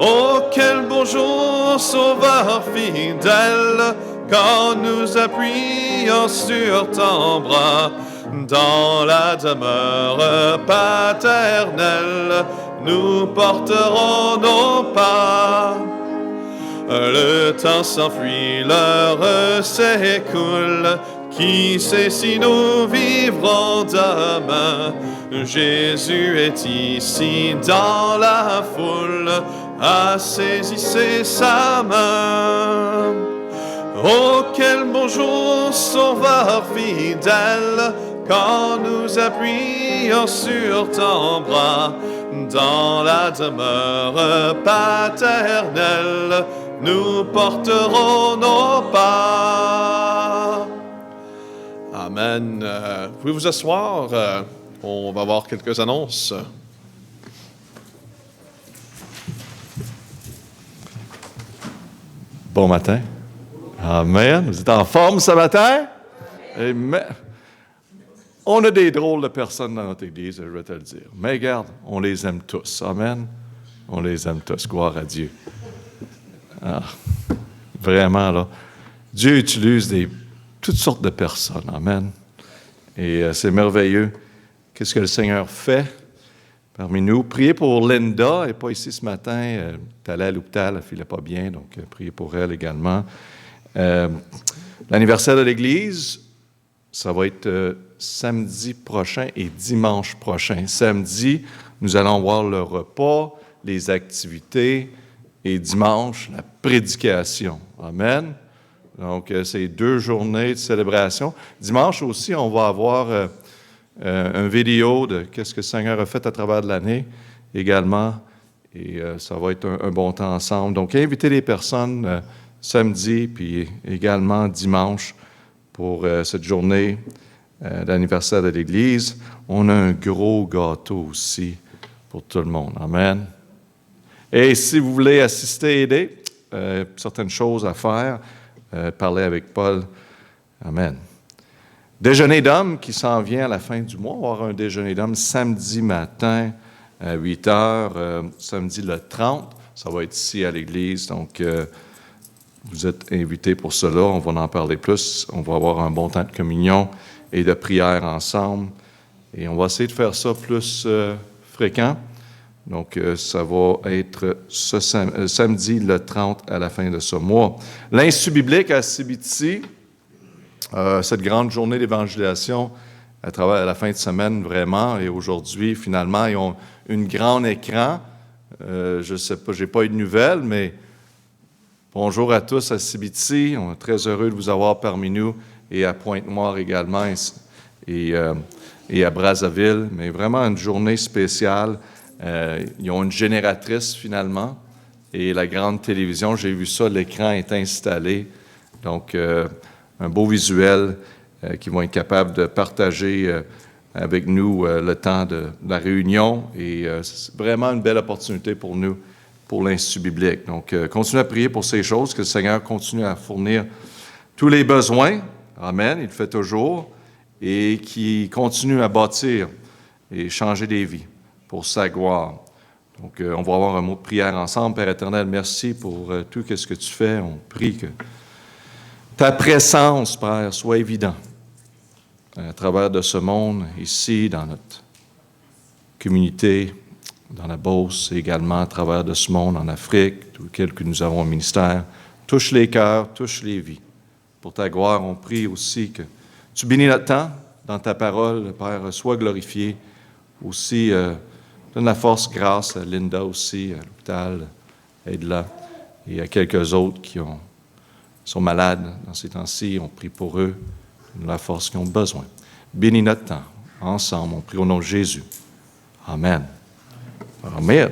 Oh, quel beau jour, Sauveur fidèle, quand nous appuyons sur ton bras, dans la demeure paternelle, nous porterons nos pas. Le temps s'enfuit, l'heure s'écoule, qui sait si nous vivrons demain? Jésus est ici dans la foule, saisissez sa main. Oh, quel beau jour, Sauveur fidèle, quand nous appuyons sur ton bras, dans la demeure paternelle, nous porterons nos pas. Amen. Vous pouvez vous asseoir. On va voir quelques annonces. Bon matin. Amen. Vous êtes en forme ce matin? Amen. On a des drôles de personnes dans notre Église, je vais te le dire. Mais regarde, on les aime tous. Amen. On les aime tous. Gloire à Dieu. Ah, vraiment, là. Dieu utilise toutes sortes de personnes. Amen. Et c'est merveilleux. Qu'est-ce que le Seigneur fait parmi nous? Priez pour Linda. Elle n'est pas ici ce matin. Elle est allée à l'hôpital. Elle ne filait pas bien. Donc, priez pour elle également. L'anniversaire de l'Église, ça va être samedi prochain et dimanche prochain. Samedi, nous allons voir le repas, les activités, et dimanche, la prédication. Amen. Donc, c'est 2 journées de célébration. Dimanche aussi, on va avoir une vidéo de qu'est-ce que le Seigneur a fait à travers de l'année également. Et ça va être un bon temps ensemble. Donc, invitez les personnes samedi, puis également dimanche pour cette journée d'anniversaire de l'Église. On a un gros gâteau aussi pour tout le monde. Amen. Et si vous voulez assister, aider, certaines choses à faire, parlez avec Paul. Amen. Déjeuner d'hommes qui s'en vient à la fin du mois. On va avoir un déjeuner d'hommes samedi matin à 8 heures, samedi le 30. Ça va être ici à l'Église, donc vous êtes invités pour cela. On va en parler plus. On va avoir un bon temps de communion et de prière ensemble. Et on va essayer de faire ça plus fréquent. Donc, ça va être ce samedi le 30 à la fin de ce mois. L'Institut biblique à Cibiti, cette grande journée d'évangélisation à travers la fin de semaine, vraiment. Et aujourd'hui, finalement, ils ont un grand écran. Je ne sais pas, je n'ai pas eu de nouvelles, mais bonjour à tous à Cibiti. On est très heureux de vous avoir parmi nous et à Pointe-Noire également et à Brazzaville. Mais vraiment une journée spéciale. Ils ont une génératrice finalement et la grande télévision, j'ai vu ça, l'écran est installé. Donc, un beau visuel qui vont être capables de partager avec nous le temps de la réunion. Et c'est vraiment une belle opportunité pour nous, pour l'Institut biblique. Donc, continuez à prier pour ces choses, que le Seigneur continue à fournir tous les besoins. Amen, il le fait toujours. Et qu'il continue à bâtir et changer des vies pour sa gloire. Donc, on va avoir un mot de prière ensemble. Père éternel, merci pour tout ce que tu fais. On prie que ta présence, Père, soit évidente à travers de ce monde, ici, dans notre communauté, dans la Beauce, et également à travers de ce monde, en Afrique, tout lequel que nous avons au ministère. Touche les cœurs, touche les vies. Pour ta gloire, on prie aussi que tu bénis notre temps dans ta parole, Père, sois glorifié. Aussi, donne la force, grâce à Linda aussi, à l'hôpital, aide-la, et à quelques autres qui sont malades dans ces temps-ci. On prie pour eux, donne la force qu'ils ont besoin. Bénis notre temps. Ensemble, on prie au nom de Jésus. Amen. Amen.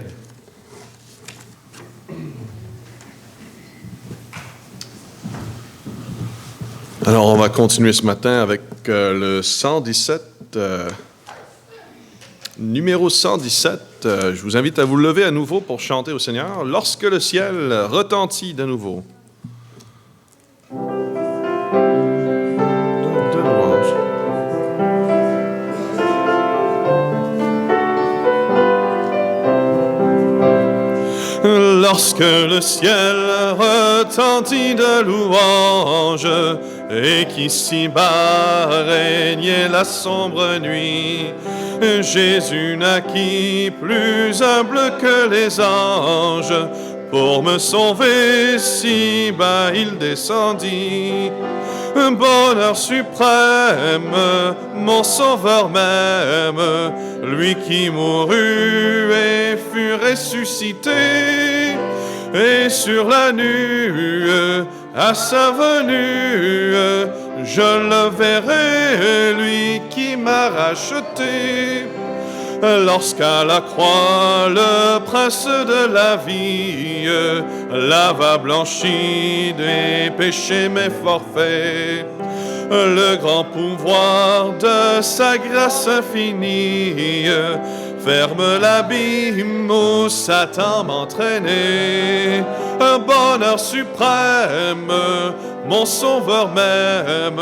Alors, on va continuer ce matin avec le 117. Numéro 117, je vous invite à vous lever à nouveau pour chanter au Seigneur. Lorsque le ciel retentit de nouveau. Lorsque le ciel retentit de louanges et qu'ici-bas régnait la sombre nuit, Jésus naquit plus humble que les anges. Pour me sauver, si bas il descendit. Bonheur suprême, mon sauveur même, lui qui mourut et fut ressuscité. Et sur la nue, à sa venue, je le verrai, lui qui m'a racheté. Lorsqu'à la croix, le prince de la vie lava blanchi des péchés mes forfaits, le grand pouvoir de sa grâce infinie ferme l'abîme où Satan m'entraînait. Un bonheur suprême, mon sauveur même,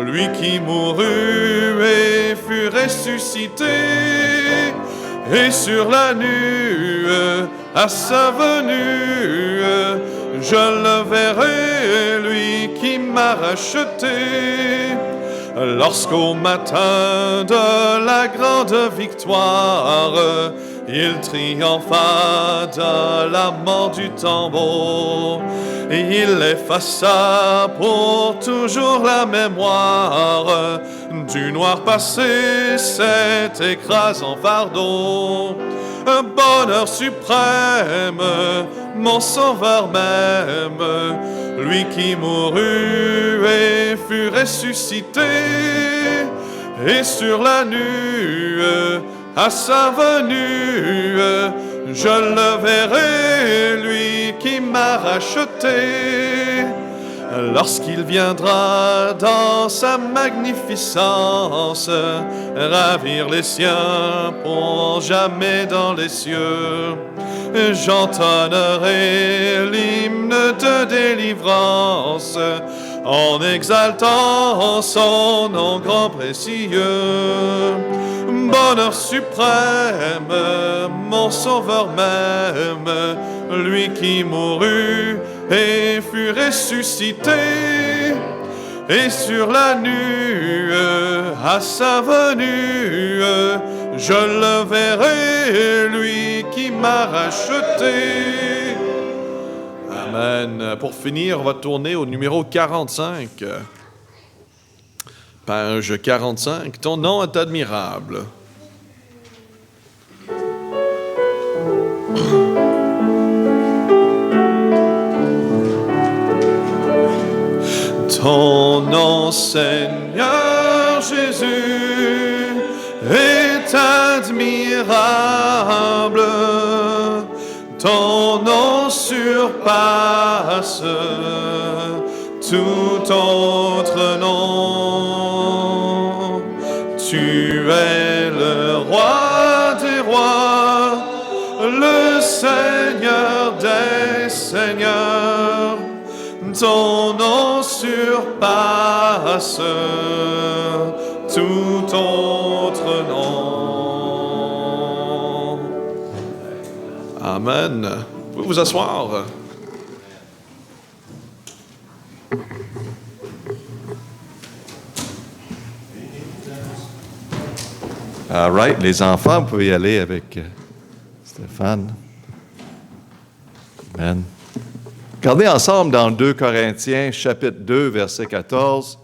lui qui mourut et fut ressuscité. Et sur la nue, à sa venue, je le verrai, lui qui m'a racheté. Lorsqu'au matin de la grande victoire, il triompha de la mort du tombeau, il effaça pour toujours la mémoire du noir passé, cet écrasant fardeau. Un bonheur suprême, mon sauveur même, lui qui mourut et fut ressuscité. Et sur la nue, à sa venue, je le verrai, lui qui m'a racheté. Lorsqu'il viendra dans sa magnificence, ravir les siens pour jamais dans les cieux, j'entonnerai l'hymne de délivrance en exaltant son nom grand précieux. Bonheur suprême, mon sauveur même, lui qui mourut et fut ressuscité. Et sur la nue, à sa venue, je le verrai, lui qui m'a racheté. Amen. Pour finir, on va tourner au numéro 45. Page 45. Ton nom est admirable. Ton nom, Seigneur Jésus, est admirable. Ton nom surpasse tout autre nom. Tu es le roi des rois, le Seigneur des seigneurs. Ton nom surpasse tout autre nom. Amen. Vous pouvez vous asseoir. All right, les enfants, vous pouvez y aller avec Stéphane. Amen. Regardez ensemble dans 2 Corinthiens, chapitre 2, verset 14.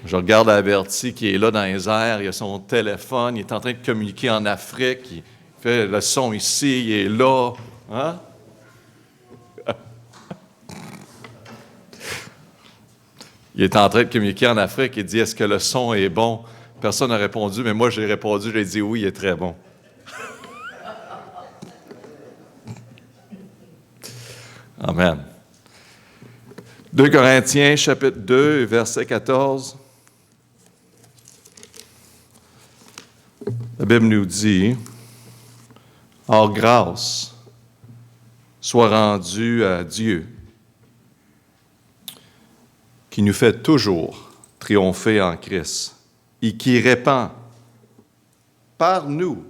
Je regarde Averti qui est là dans les airs, il a son téléphone, il est en train de communiquer en Afrique, il fait le son ici, il est là. Hein? Il est en train de communiquer en Afrique, il dit, est-ce que le son est bon? Personne n'a répondu, mais moi j'ai répondu, j'ai dit oui, il est très bon. Amen. 2 Corinthiens, chapitre 2, verset 14. La Bible nous dit, « Or grâce soit rendue à Dieu, qui nous fait toujours triompher en Christ, et qui répand par nous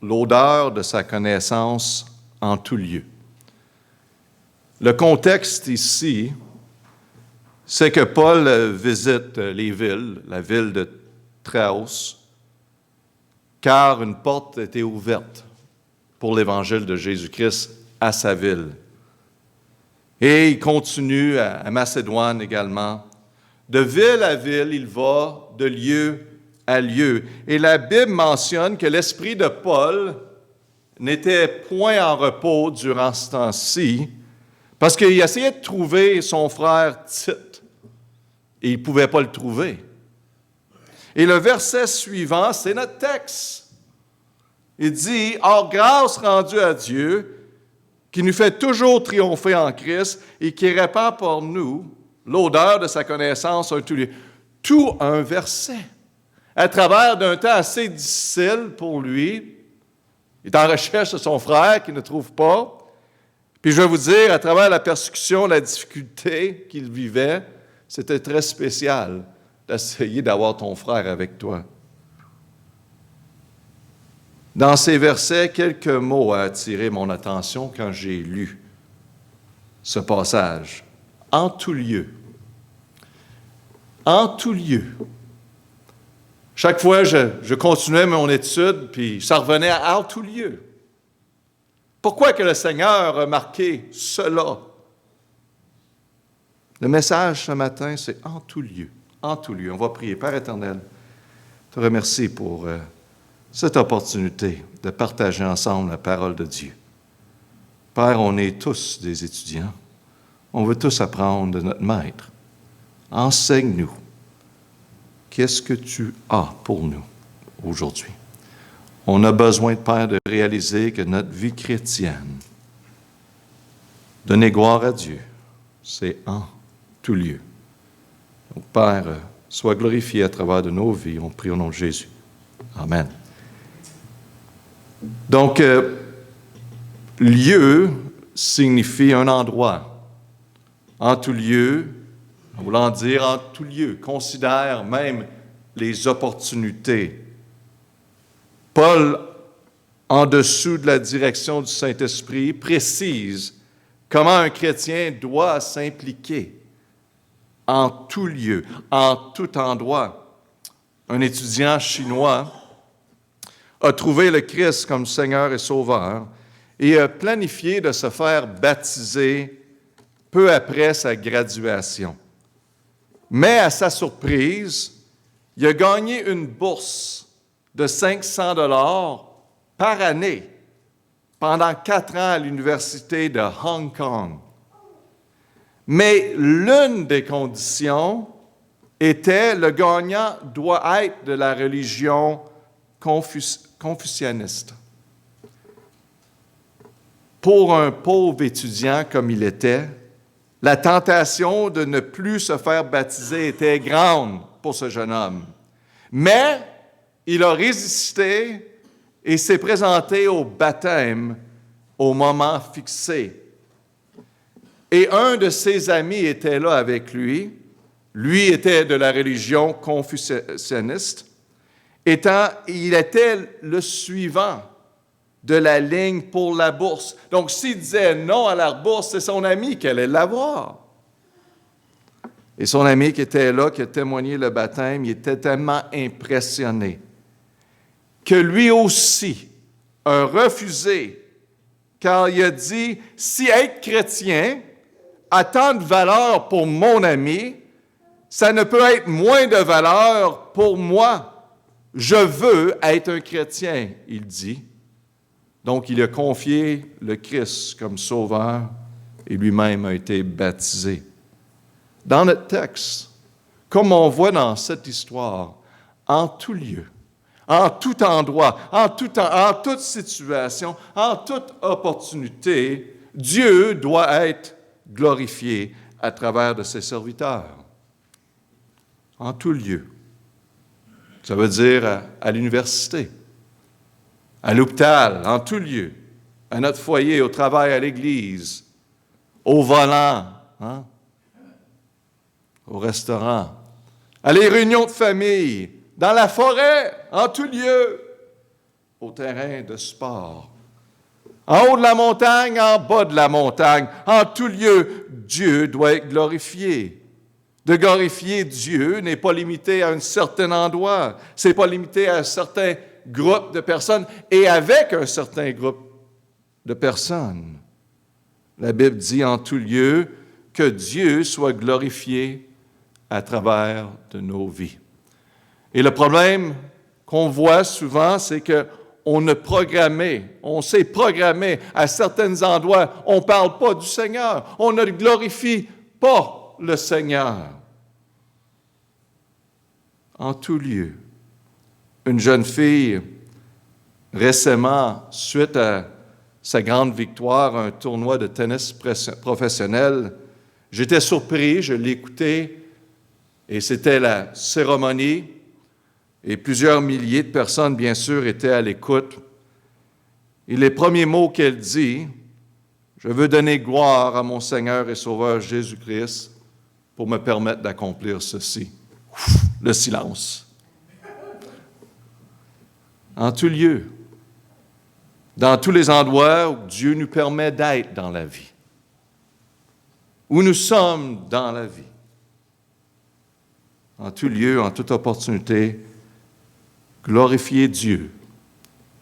l'odeur de sa connaissance en tout lieu. Le contexte ici, c'est que Paul visite les villes, la ville de Tréaus, car une porte était ouverte pour l'évangile de Jésus-Christ à sa ville. Et il continue à Macédoine également. De ville à ville, il va de lieu à lieu. Et la Bible mentionne que l'esprit de Paul n'était point en repos durant ce temps-ci, parce qu'il essayait de trouver son frère Tite, et il ne pouvait pas le trouver. Et le verset suivant, c'est notre texte. Il dit, « Or, grâce rendue à Dieu, qui nous fait toujours triompher en Christ et qui répand pour nous l'odeur de sa connaissance en tout lieu. » Tout un verset. À travers d'un temps assez difficile pour lui, il est en recherche de son frère qu'il ne trouve pas. Puis je vais vous dire, à travers la persécution, la difficulté qu'il vivait, c'était très spécial d'essayer d'avoir ton frère avec toi. Dans ces versets, quelques mots ont attiré mon attention quand j'ai lu ce passage. En tout lieu. En tout lieu. Chaque fois, je continuais mon étude, puis ça revenait à en tout lieu. Pourquoi que le Seigneur a marqué cela? Le message ce matin, c'est en tout lieu. En tout lieu. On va prier. Père éternel, je te remercie pour cette opportunité de partager ensemble la parole de Dieu. Père, on est tous des étudiants. On veut tous apprendre de notre Maître. Enseigne-nous. Qu'est-ce que tu as pour nous aujourd'hui? On a besoin, Père, de réaliser que notre vie chrétienne, donner gloire à Dieu, c'est en tout lieu. Donc, Père, sois glorifié à travers de nos vies. On prie au nom de Jésus. Amen. Donc, lieu signifie un endroit. En tout lieu, en voulant dire en tout lieu, considère même les opportunités. Paul, en dessous de la direction du Saint-Esprit, précise comment un chrétien doit s'impliquer en tout lieu, en tout endroit. Un étudiant chinois a trouvé le Christ comme Seigneur et Sauveur et a planifié de se faire baptiser peu après sa graduation. Mais à sa surprise, il a gagné une bourse de 500 $ par année pendant 4 ans à l'Université de Hong Kong. Mais l'une des conditions était le gagnant doit être de la religion confucianiste. Pour un pauvre étudiant comme il était, la tentation de ne plus se faire baptiser était grande pour ce jeune homme. Mais il a résisté et s'est présenté au baptême au moment fixé. Et un de ses amis était là avec lui. Lui était de la religion confucianiste. Il était le suivant de la ligne pour la bourse. Donc, s'il disait non à la bourse, c'est son ami qui allait l'avoir. Et son ami qui était là, qui a témoigné le baptême, il était tellement impressionné que lui aussi a refusé, car il a dit, si être chrétien a tant de valeur pour mon ami, ça ne peut être moins de valeur pour moi. Je veux être un chrétien, il dit. Donc, il a confié le Christ comme sauveur et lui-même a été baptisé. Dans notre texte, comme on voit dans cette histoire, en tout lieu, en tout endroit, en toute situation, en toute opportunité, Dieu doit être glorifié à travers de ses serviteurs. En tout lieu. Ça veut dire à l'université, à l'hôpital, en tout lieu, à notre foyer, au travail, à l'église, au volant, au restaurant, à les réunions de famille, dans la forêt, en tout lieu. au terrain de sport. En haut de la montagne, en bas de la montagne, en tout lieu, Dieu doit être glorifié. De glorifier Dieu n'est pas limité à un certain endroit, c'est pas limité à un certain groupe de personnes et avec un certain groupe de personnes. La Bible dit en tout lieu que Dieu soit glorifié à travers de nos vies. Et le problème qu'on voit souvent, c'est qu'on s'est programmé à certains endroits, on ne parle pas du Seigneur, on ne glorifie pas le Seigneur. En tout lieu, une jeune fille, récemment, suite à sa grande victoire à un tournoi de tennis professionnel, j'étais surpris, je l'écoutais, et c'était la cérémonie, et plusieurs milliers de personnes, bien sûr, étaient à l'écoute. Et les premiers mots qu'elle dit, « Je veux donner gloire à mon Seigneur et Sauveur Jésus-Christ pour me permettre d'accomplir ceci. » Le silence. En tout lieu, dans tous les endroits où Dieu nous permet d'être dans la vie, où nous sommes dans la vie, en tout lieu, en toute opportunité, glorifier Dieu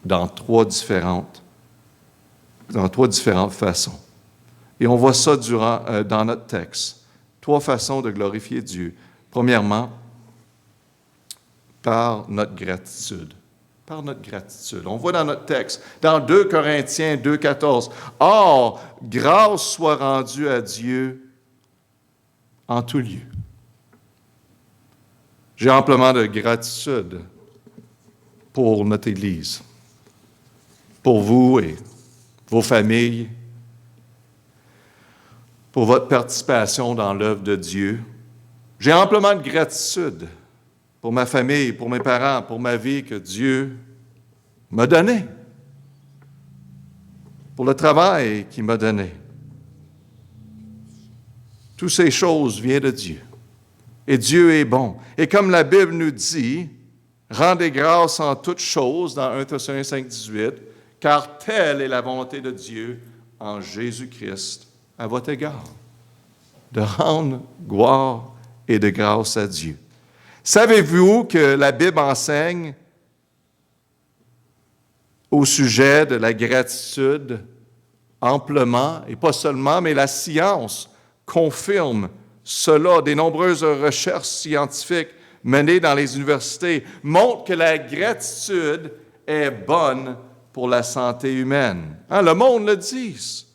dans trois différentes façons. Et on voit ça dans notre texte. Trois façons de glorifier Dieu. Premièrement, par notre gratitude. Par notre gratitude. On voit dans notre texte, dans 2 Corinthiens 2,14, « Or, grâce soit rendue à Dieu en tout lieu. » J'ai amplement de gratitude pour notre Église, pour vous et vos familles, pour votre participation dans l'œuvre de Dieu. J'ai amplement de gratitude pour ma famille, pour mes parents, pour ma vie que Dieu m'a donnée, pour le travail qu'il m'a donné. Toutes ces choses viennent de Dieu. Et Dieu est bon. Et comme la Bible nous dit, rendez grâce en toutes choses dans 1 Thessaloniciens 5, 18, car telle est la volonté de Dieu en Jésus-Christ à votre égard, de rendre gloire et de grâce à Dieu. Savez-vous que la Bible enseigne au sujet de la gratitude amplement, et pas seulement, mais la science confirme cela. Des nombreuses recherches scientifiques menées dans les universités montrent que la gratitude est bonne pour la santé humaine. Le monde le dit.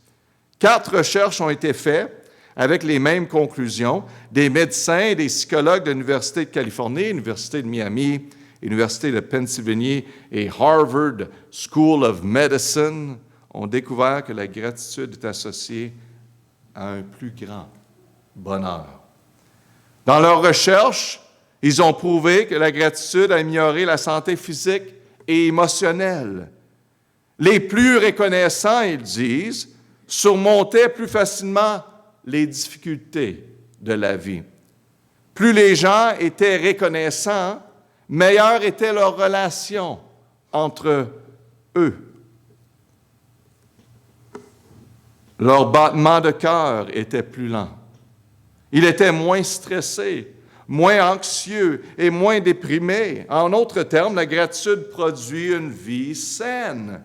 4 recherches ont été faites avec les mêmes conclusions. Des médecins et des psychologues de l'Université de Californie, l'Université de Miami, l'Université de Pennsylvanie et Harvard School of Medicine ont découvert que la gratitude est associée à un plus grand bonheur. Dans leurs recherches, ils ont prouvé que la gratitude a amélioré la santé physique et émotionnelle. Les plus reconnaissants, ils disent, surmontaient plus facilement les difficultés de la vie. Plus les gens étaient reconnaissants, meilleure était leur relation entre eux. Leur battement de cœur était plus lent. Ils étaient moins stressés, moins anxieux et moins déprimés. En d'autres termes, la gratitude produit une vie saine.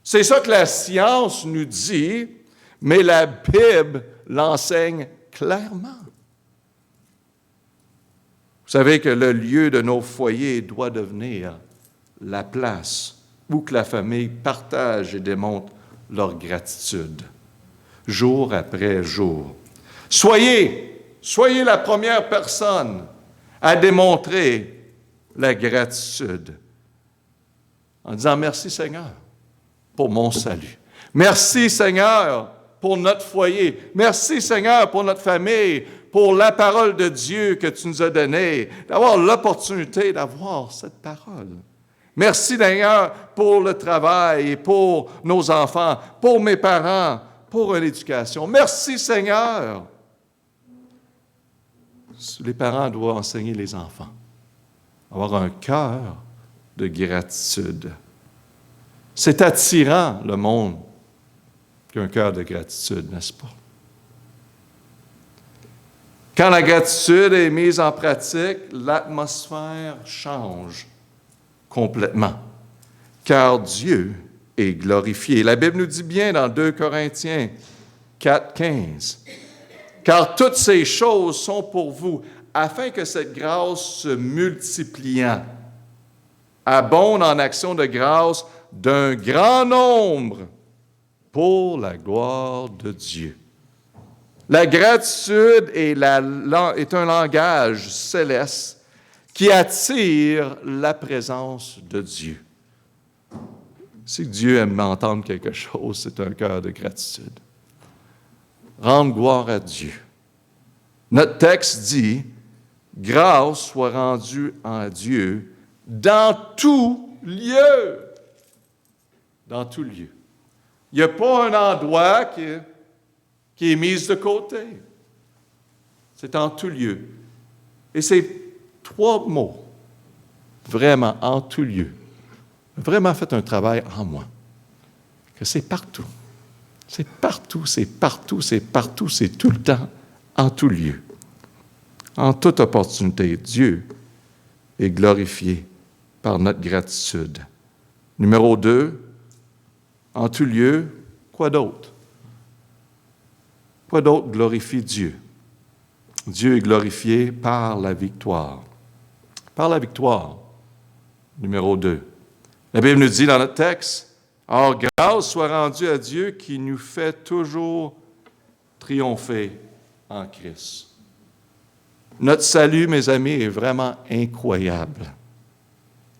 C'est ça que la science nous dit, mais la Bible l'enseigne clairement. Vous savez que le lieu de nos foyers doit devenir la place où que la famille partage et démontre leur gratitude, jour après jour. Soyez la première personne à démontrer la gratitude en disant « Merci Seigneur pour mon salut. Merci Seigneur pour notre foyer. Merci Seigneur pour notre famille, pour la parole de Dieu que tu nous as donnée, d'avoir l'opportunité d'avoir cette parole. Merci Seigneur pour le travail et pour nos enfants, pour mes parents, pour l'éducation. Merci Seigneur. » Les parents doivent enseigner les enfants, avoir un cœur de gratitude. C'est attirant, le monde, qu'un cœur de gratitude, n'est-ce pas? Quand la gratitude est mise en pratique, l'atmosphère change complètement, car Dieu est glorifié. La Bible nous dit bien dans 2 Corinthiens 4,15, « Car toutes ces choses sont pour vous, afin que cette grâce se multipliant abonde en action de grâce d'un grand nombre pour la gloire de Dieu. » La gratitude est un langage céleste qui attire la présence de Dieu. Si Dieu aime entendre quelque chose, c'est un cœur de gratitude. Rendre gloire à Dieu. Notre texte dit, « Grâce soit rendue à Dieu dans tout lieu. » Dans tout lieu. Il n'y a pas un endroit qui est mis de côté. C'est en tout lieu. Et ces 3 mots, vraiment en tout lieu, ont vraiment fait un travail en moi. Que c'est partout. C'est partout, c'est partout, c'est partout, c'est tout le temps, en tout lieu. En toute opportunité, Dieu est glorifié par notre gratitude. Numéro 2, en tout lieu, quoi d'autre? Quoi d'autre glorifie Dieu? Dieu est glorifié par la victoire. Par la victoire. Numéro 2. La Bible nous dit dans notre texte, « Or, grâce soit rendue à Dieu qui nous fait toujours triompher en Christ. » Notre salut, mes amis, est vraiment incroyable.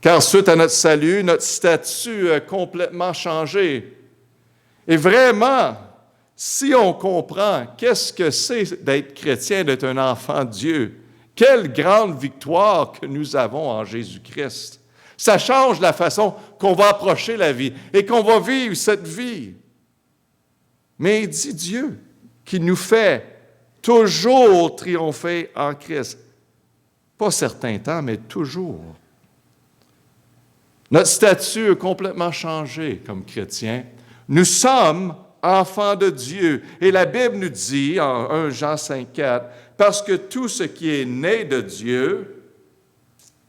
Car suite à notre salut, notre statut a complètement changé. Et vraiment, si on comprend qu'est-ce que c'est d'être chrétien, d'être un enfant de Dieu, quelle grande victoire que nous avons en Jésus-Christ. Ça change la façon qu'on va approcher la vie et qu'on va vivre cette vie. Mais il dit Dieu qui nous fait toujours triompher en Christ. Pas certain temps, mais toujours. Notre statut a complètement changé comme chrétiens. Nous sommes enfants de Dieu. Et la Bible nous dit, en 1 Jean 5,4, « Parce que tout ce qui est né de Dieu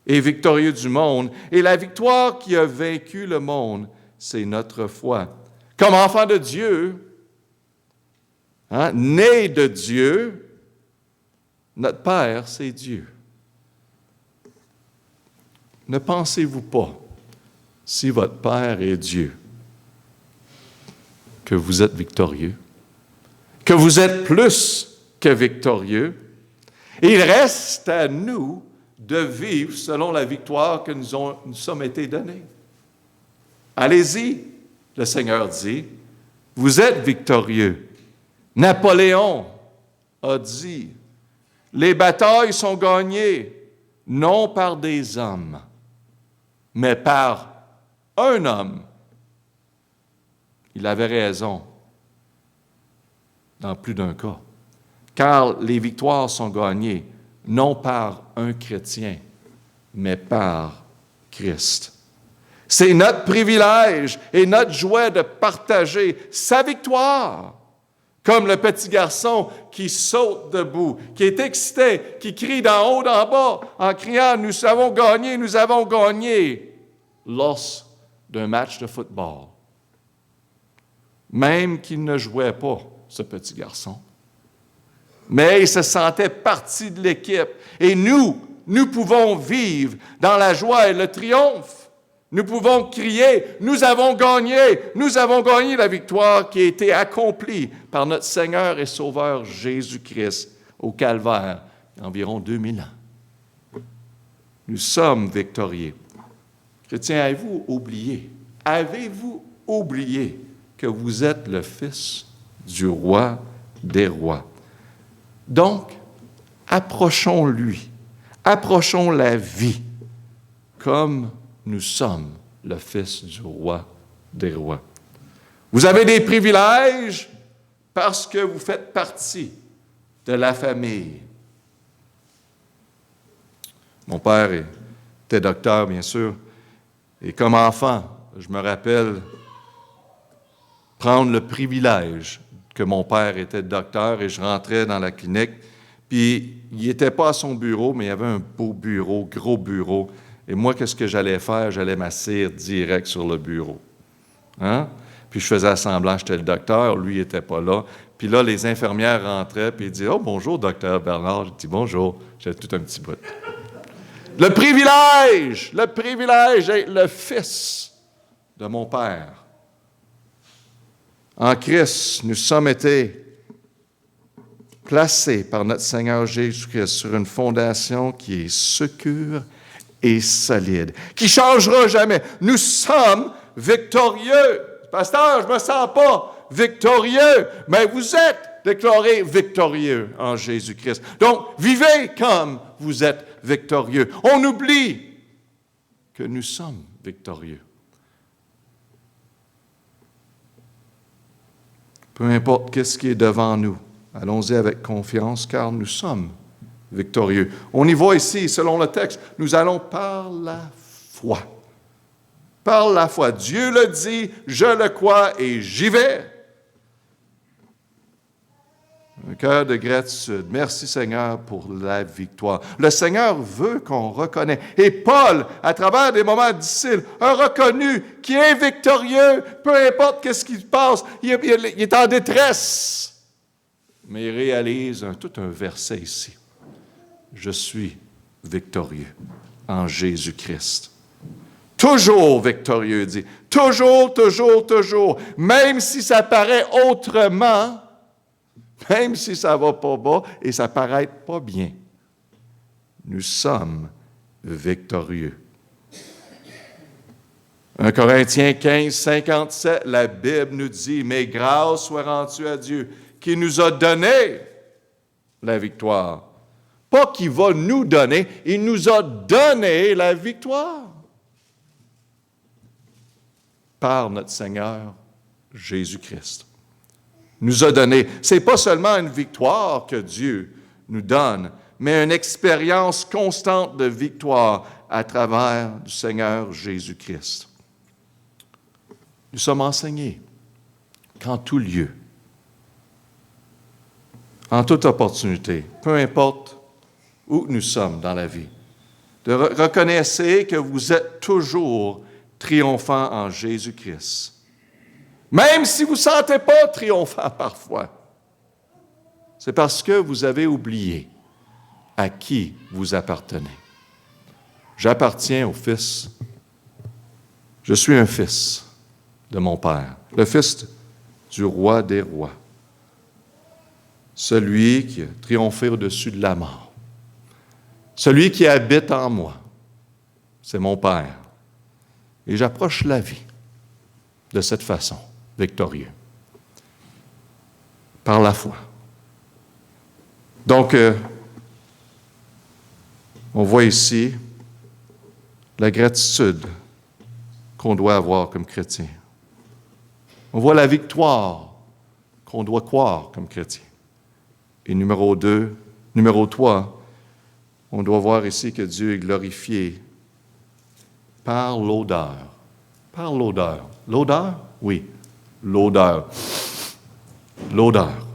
est victorieux du monde, et la victoire qui a vaincu le monde, c'est notre foi. » Comme enfants de Dieu, nés de Dieu, notre Père, c'est Dieu. Ne pensez-vous pas, si votre Père est Dieu, que vous êtes victorieux, que vous êtes plus que victorieux. Il reste à nous de vivre selon la victoire que nous sommes été donnée. Allez-y, le Seigneur dit, vous êtes victorieux. Napoléon a dit, les batailles sont gagnées non par des hommes, mais par un homme. Il avait raison dans plus d'un cas, car les victoires sont gagnées non par un chrétien, mais par Christ. C'est notre privilège et notre joie de partager sa victoire, comme le petit garçon qui saute debout, qui est excité, qui crie d'en haut, d'en bas, en criant « Nous avons gagné » lors d'un match de football. Même qu'il ne jouait pas, ce petit garçon. Mais il se sentait partie de l'équipe. Et nous pouvons vivre dans la joie et le triomphe. Nous pouvons crier, nous avons gagné la victoire qui a été accomplie par notre Seigneur et Sauveur Jésus-Christ au Calvaire, il y a environ 2000 ans. Nous sommes victorieux. Chrétiens, avez-vous oublié que vous êtes le Fils du Roi des rois? Donc, approchons-lui, approchons la vie comme nous sommes le Fils du Roi des rois. Vous avez des privilèges parce que vous faites partie de la famille. Mon père était docteur, bien sûr, et comme enfant, je me rappelle prendre le privilège que mon père était docteur et je rentrais dans la clinique. Puis, il n'était pas à son bureau, mais il y avait un beau bureau, gros bureau. Et moi, qu'est-ce que j'allais faire? J'allais m'asseoir direct sur le bureau. Hein? Puis, je faisais semblant que j'étais le docteur. Lui, il n'était pas là. Puis là, les infirmières rentraient, puis ils disaient « Oh, bonjour, docteur Bernard. » Je dis « Bonjour. » J'avais tout un petit bout. Le privilège d'être le fils de mon père. En Christ, nous sommes été placés par notre Seigneur Jésus-Christ sur une fondation qui est sécure et solide, qui ne changera jamais. Nous sommes victorieux. Pasteur, je ne me sens pas victorieux, mais vous êtes déclarés victorieux en Jésus-Christ. Donc, vivez comme vous êtes victorieux. On oublie que nous sommes victorieux. Peu importe ce qui est devant nous, allons-y avec confiance, car nous sommes victorieux. On y voit ici, selon le texte, nous allons par la foi. Par la foi. Dieu le dit, je le crois et j'y vais. Un cœur de gratitude. Merci Seigneur pour la victoire. Le Seigneur veut qu'on reconnaisse. Et Paul, à travers des moments difficiles, a reconnu qu'il est victorieux, peu importe ce qui se passe. Il est en détresse. Mais il réalise tout un verset ici. Je suis victorieux en Jésus-Christ. Toujours victorieux, dit. Toujours, toujours, toujours. Même si ça paraît autrement, même si ça ne va pas bas et ça ne paraît pas bien, nous sommes victorieux. 1 Corinthiens 15, 57, la Bible nous dit « Mais grâce soit rendue à Dieu, qui nous a donné la victoire. » Pas qu'il va nous donner, il nous a donné la victoire. Par notre Seigneur Jésus-Christ. Nous a donné. Ce n'est pas seulement une victoire que Dieu nous donne, mais une expérience constante de victoire à travers du Seigneur Jésus-Christ. Nous sommes enseignés qu'en tout lieu, en toute opportunité, peu importe où nous sommes dans la vie, de reconnaissez que vous êtes toujours triomphant en Jésus-Christ. Même si vous ne sentez pas triomphant parfois, c'est parce que vous avez oublié à qui vous appartenez. J'appartiens au Fils. Je suis un fils de mon Père, le fils du roi des rois, celui qui a triomphé au-dessus de la mort, celui qui habite en moi. C'est mon Père. Et j'approche la vie de cette façon, victorieux, par la foi. Donc, on voit ici la gratitude qu'on doit avoir comme chrétien. On voit la victoire qu'on doit croire comme chrétien. Et numéro 3, on doit voir ici que Dieu est glorifié par l'odeur. Par l'odeur. L'odeur? Oui, l'odeur. L'odeur.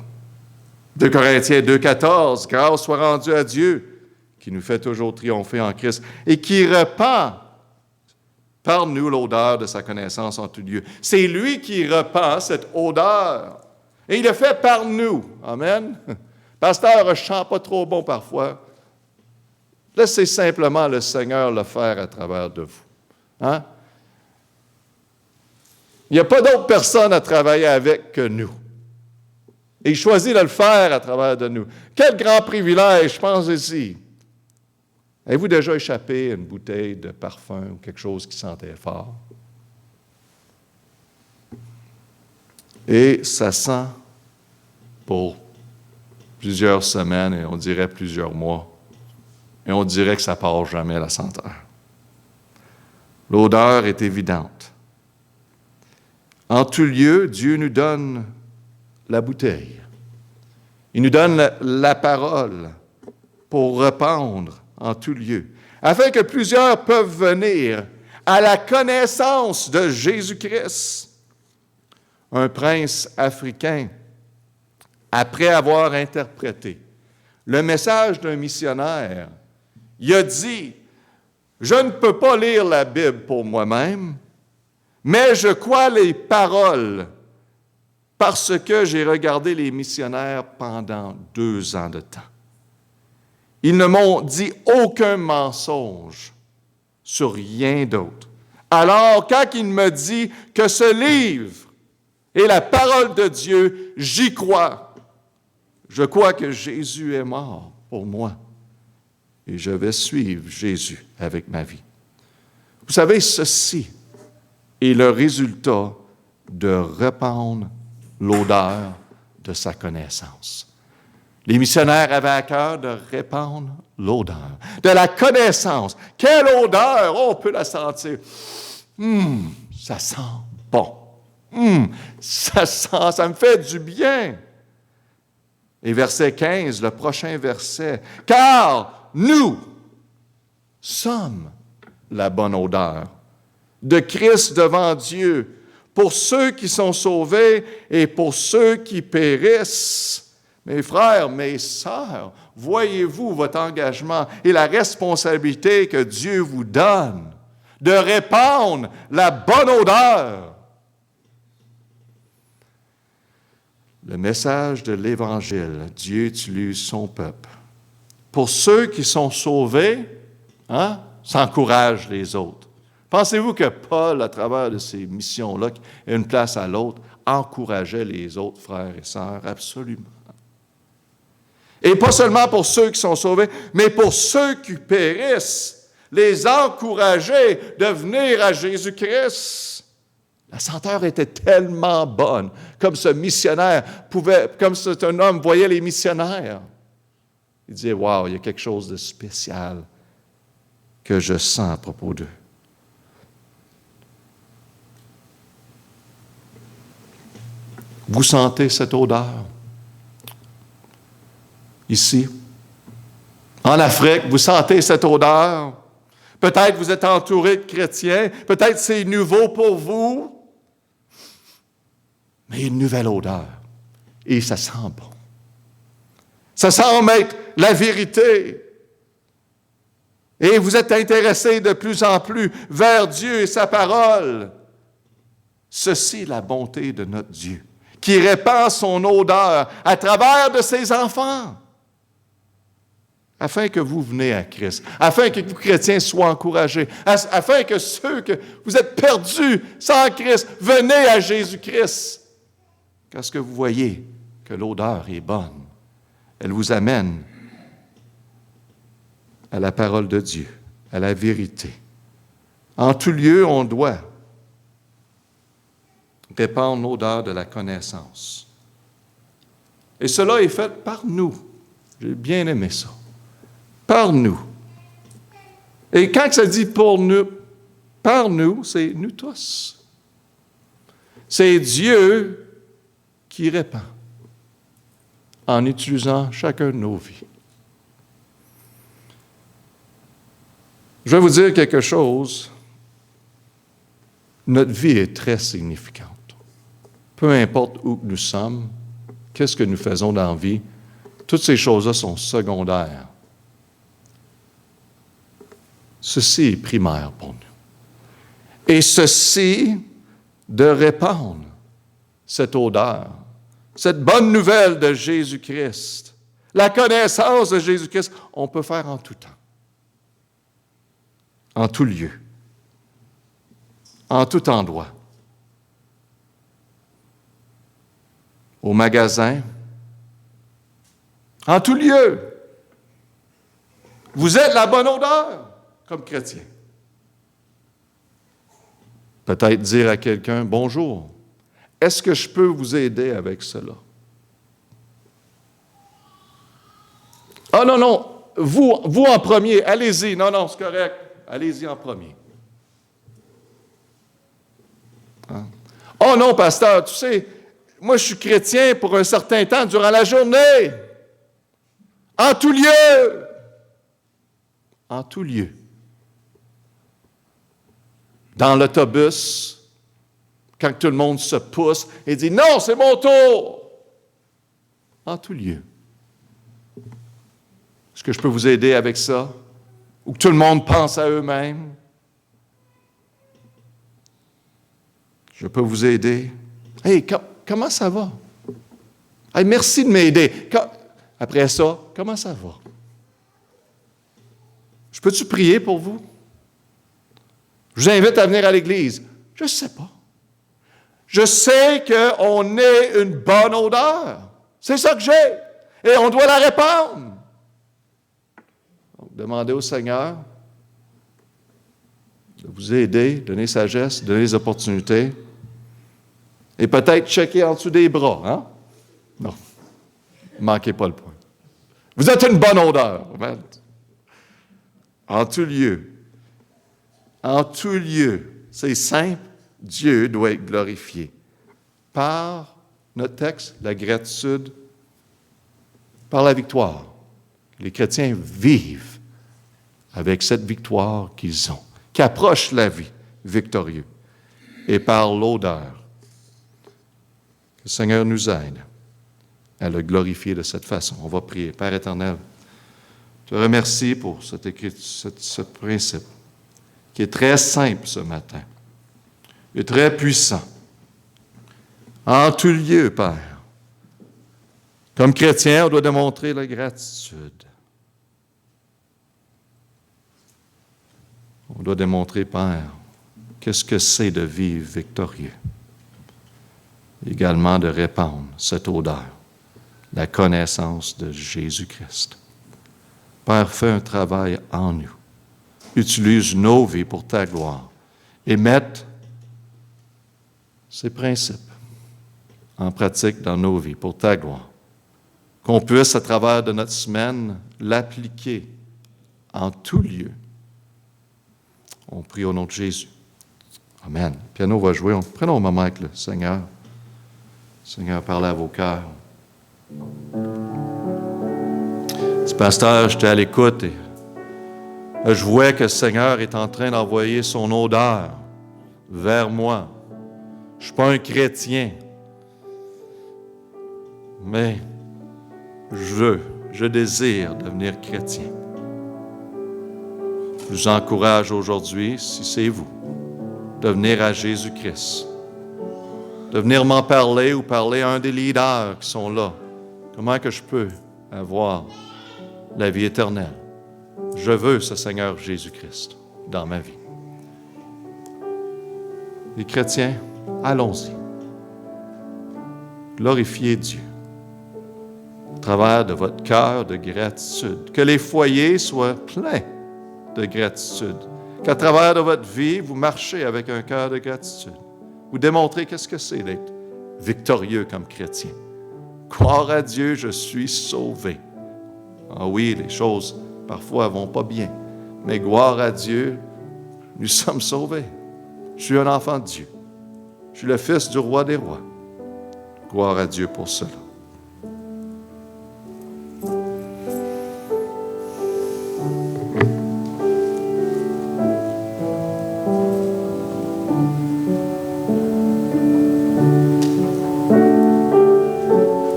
2 Corinthiens 2,14, grâce soit rendue à Dieu, qui nous fait toujours triompher en Christ, et qui repent par nous l'odeur de sa connaissance en tout lieu. C'est lui qui repent cette odeur. Et il le fait par nous. Amen. Pasteur, je ne chante pas trop bon parfois. Laissez simplement le Seigneur le faire à travers de vous. Hein? Il n'y a pas d'autre personne à travailler avec que nous. Et il choisit de le faire à travers de nous. Quel grand privilège, je pense ici. Avez-vous déjà échappé à une bouteille de parfum ou quelque chose qui sentait fort? Et ça sent pour plusieurs semaines et on dirait plusieurs mois. Et on dirait que ça ne part jamais la senteur. L'odeur est évidente. En tout lieu, Dieu nous donne la bouteille. Il nous donne la parole pour répandre en tout lieu, afin que plusieurs peuvent venir à la connaissance de Jésus-Christ. un prince africain, après avoir interprété le message d'un missionnaire, il a dit, « Je ne peux pas lire la Bible pour moi-même, mais je crois les paroles parce que j'ai regardé les missionnaires pendant 2 ans de temps. Ils ne m'ont dit aucun mensonge sur rien d'autre. Alors, quand il me dit que ce livre est la parole de Dieu, j'y crois. Je crois que Jésus est mort pour moi et je vais suivre Jésus avec ma vie. » Vous savez, ceci est le résultat de répandre l'odeur de sa connaissance. Les missionnaires avaient à cœur de répandre l'odeur, de la connaissance. Quelle odeur! Oh, on peut la sentir. Ça sent bon. Ça me fait du bien. Et verset 15, le prochain verset. « Car nous sommes la bonne odeur de Christ devant Dieu, pour ceux qui sont sauvés et pour ceux qui périssent. » Mes frères, mes sœurs, voyez-vous votre engagement et la responsabilité que Dieu vous donne de répandre la bonne odeur. Le message de l'Évangile, Dieu utilise son peuple. Pour ceux qui sont sauvés, ça encourage les autres. Pensez-vous que Paul, à travers de ces missions-là, d'une place à l'autre, encourageait les autres frères et sœurs? Absolument. Et pas seulement pour ceux qui sont sauvés, mais pour ceux qui périssent, les encourager de venir à Jésus-Christ. La senteur était tellement bonne, comme ce missionnaire comme cet homme voyait les missionnaires. Il disait, « Wow, il y a quelque chose de spécial que je sens à propos d'eux. » Vous sentez cette odeur? Ici, en Afrique, vous sentez cette odeur? Peut-être vous êtes entouré de chrétiens, peut-être c'est nouveau pour vous, mais une nouvelle odeur. Et ça sent bon. Ça semble être la vérité. Et vous êtes intéressé de plus en plus vers Dieu et sa parole. Ceci est la bonté de notre Dieu, qui répand son odeur à travers de ses enfants, afin que vous venez à Christ, afin que vous, chrétiens, soient encouragés, afin que ceux que vous êtes perdus sans Christ, venez à Jésus-Christ. Parce que vous voyez que l'odeur est bonne. Elle vous amène à la parole de Dieu, à la vérité. En tout lieu, on doit répandre l'odeur de la connaissance. Et cela est fait par nous. J'ai bien aimé ça. Par nous. Et quand ça dit pour nous, par nous, c'est nous tous. C'est Dieu qui répand en utilisant chacun de nos vies. Je vais vous dire quelque chose. Notre vie est très significante. Peu importe où nous sommes, qu'est-ce que nous faisons dans la vie, toutes ces choses-là sont secondaires. Ceci est primaire pour nous. Et ceci, de répandre cette odeur, cette bonne nouvelle de Jésus-Christ, la connaissance de Jésus-Christ, on peut faire en tout temps, en tout lieu, en tout endroit. Au magasin, en tout lieu. Vous êtes la bonne odeur comme chrétien. Peut-être dire à quelqu'un, « Bonjour, est-ce que je peux vous aider avec cela? » « Ah non, vous en premier, allez-y. Non, c'est correct. Allez-y en premier. » Hein? « Oh non, pasteur, tu sais, moi je suis chrétien pour un certain temps durant la journée. » En tout lieu. En tout lieu. Dans l'autobus, quand tout le monde se pousse et dit « Non, c'est mon tour! » En tout lieu. Est-ce que je peux vous aider avec ça? Ou que tout le monde pense à eux-mêmes? Je peux vous aider. Hey, comment ça va? Hey, merci de m'aider. Après ça, comment ça va? Je peux-tu prier pour vous? Je vous invite à venir à l'Église. Je ne sais pas. Je sais qu'on est une bonne odeur. C'est ça que j'ai. Et on doit la répandre. Donc, demandez au Seigneur de vous aider, donner sagesse, donner les opportunités. Et peut-être checker en dessous des bras, hein? Non. Ne manquez pas le point. Vous êtes une bonne odeur. En tout lieu, c'est simple, Dieu doit être glorifié. Par notre texte, la gratitude, par la victoire. Les chrétiens vivent avec cette victoire qu'ils ont, qui approche la vie victorieuse, et par l'odeur. Que le Seigneur nous aide à le glorifier de cette façon. On va prier. Père éternel, je te remercie pour ce principe qui est très simple ce matin et très puissant. En tout lieu, Père, comme chrétien, on doit démontrer la gratitude. On doit démontrer, Père, qu'est-ce que c'est de vivre victorieux. Également de répandre cette odeur, la connaissance de Jésus-Christ. Père, fais un travail en nous. Utilise nos vies pour ta gloire et mette ces principes en pratique dans nos vies pour ta gloire. Qu'on puisse, à travers de notre semaine, l'appliquer en tout lieu. On prie au nom de Jésus. Amen. Le piano va jouer. Prenons un moment avec le Seigneur. Seigneur, parlez à vos cœurs. Ce pasteur, j'étais à l'écoute et je vois que le Seigneur est en train d'envoyer son odeur vers moi. Je ne suis pas un chrétien, mais je désire devenir chrétien. Je vous encourage aujourd'hui, si c'est vous, de venir à Jésus-Christ, de venir m'en parler ou parler à un des leaders qui sont là. Comment que je peux avoir la vie éternelle? Je veux ce Seigneur Jésus-Christ dans ma vie. Les chrétiens, allons-y. Glorifiez Dieu au travers de votre cœur de gratitude. Que les foyers soient pleins de gratitude. Qu'à travers de votre vie, vous marchez avec un cœur de gratitude. Vous démontrez qu'est-ce que c'est d'être victorieux comme chrétien. Croire à Dieu, je suis sauvé. Ah oui, les choses parfois ne vont pas bien, mais gloire à Dieu, nous sommes sauvés. Je suis un enfant de Dieu. Je suis le fils du roi des rois. Gloire à Dieu pour cela.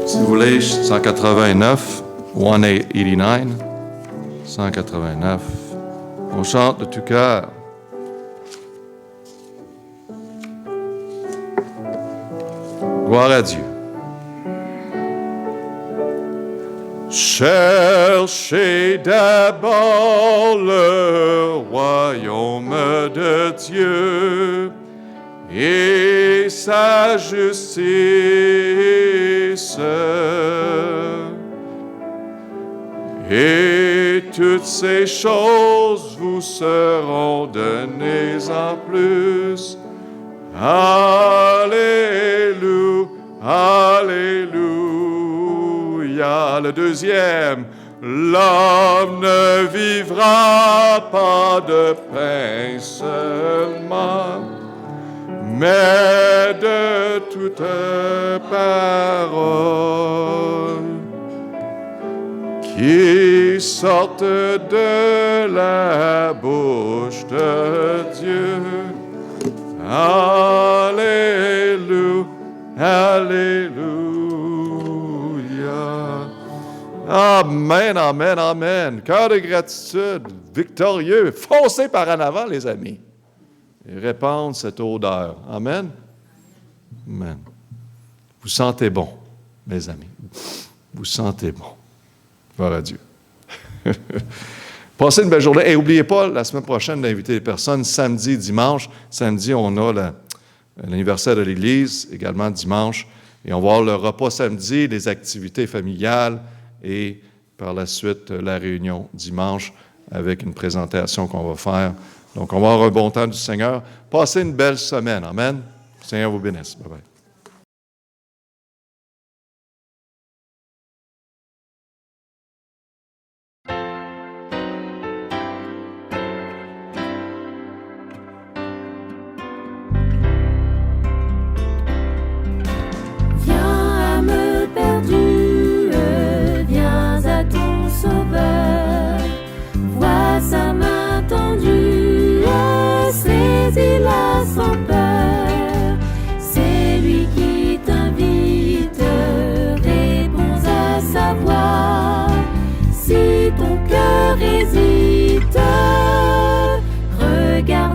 Si vous voulez, 189, 189, 189, on chante de tout cœur. Gloire à Dieu. Cherchez d'abord le royaume de Dieu et sa justice, et toutes ces choses vous seront données en plus. Alléluia, alléluia. Le deuxième, l'homme ne vivra pas de pain seulement, mais de toute parole qui sortent de la bouche de Dieu. Alléluia. Alléluia. Amen, amen, amen. Cœur de gratitude, victorieux. Foncez par en avant, les amis. Et répandre cette odeur. Amen. Amen. Vous sentez bon, mes amis. Vous sentez bon. Gloire à Dieu. Passez une belle journée. Et n'oubliez pas, la semaine prochaine, d'inviter les personnes, samedi, dimanche. Samedi, on a l'anniversaire de l'Église, également dimanche. Et on va avoir le repas samedi, les activités familiales et par la suite, la réunion dimanche avec une présentation qu'on va faire. Donc, on va avoir un bon temps du Seigneur. Passez une belle semaine. Amen. Le Seigneur vous bénisse. Bye bye.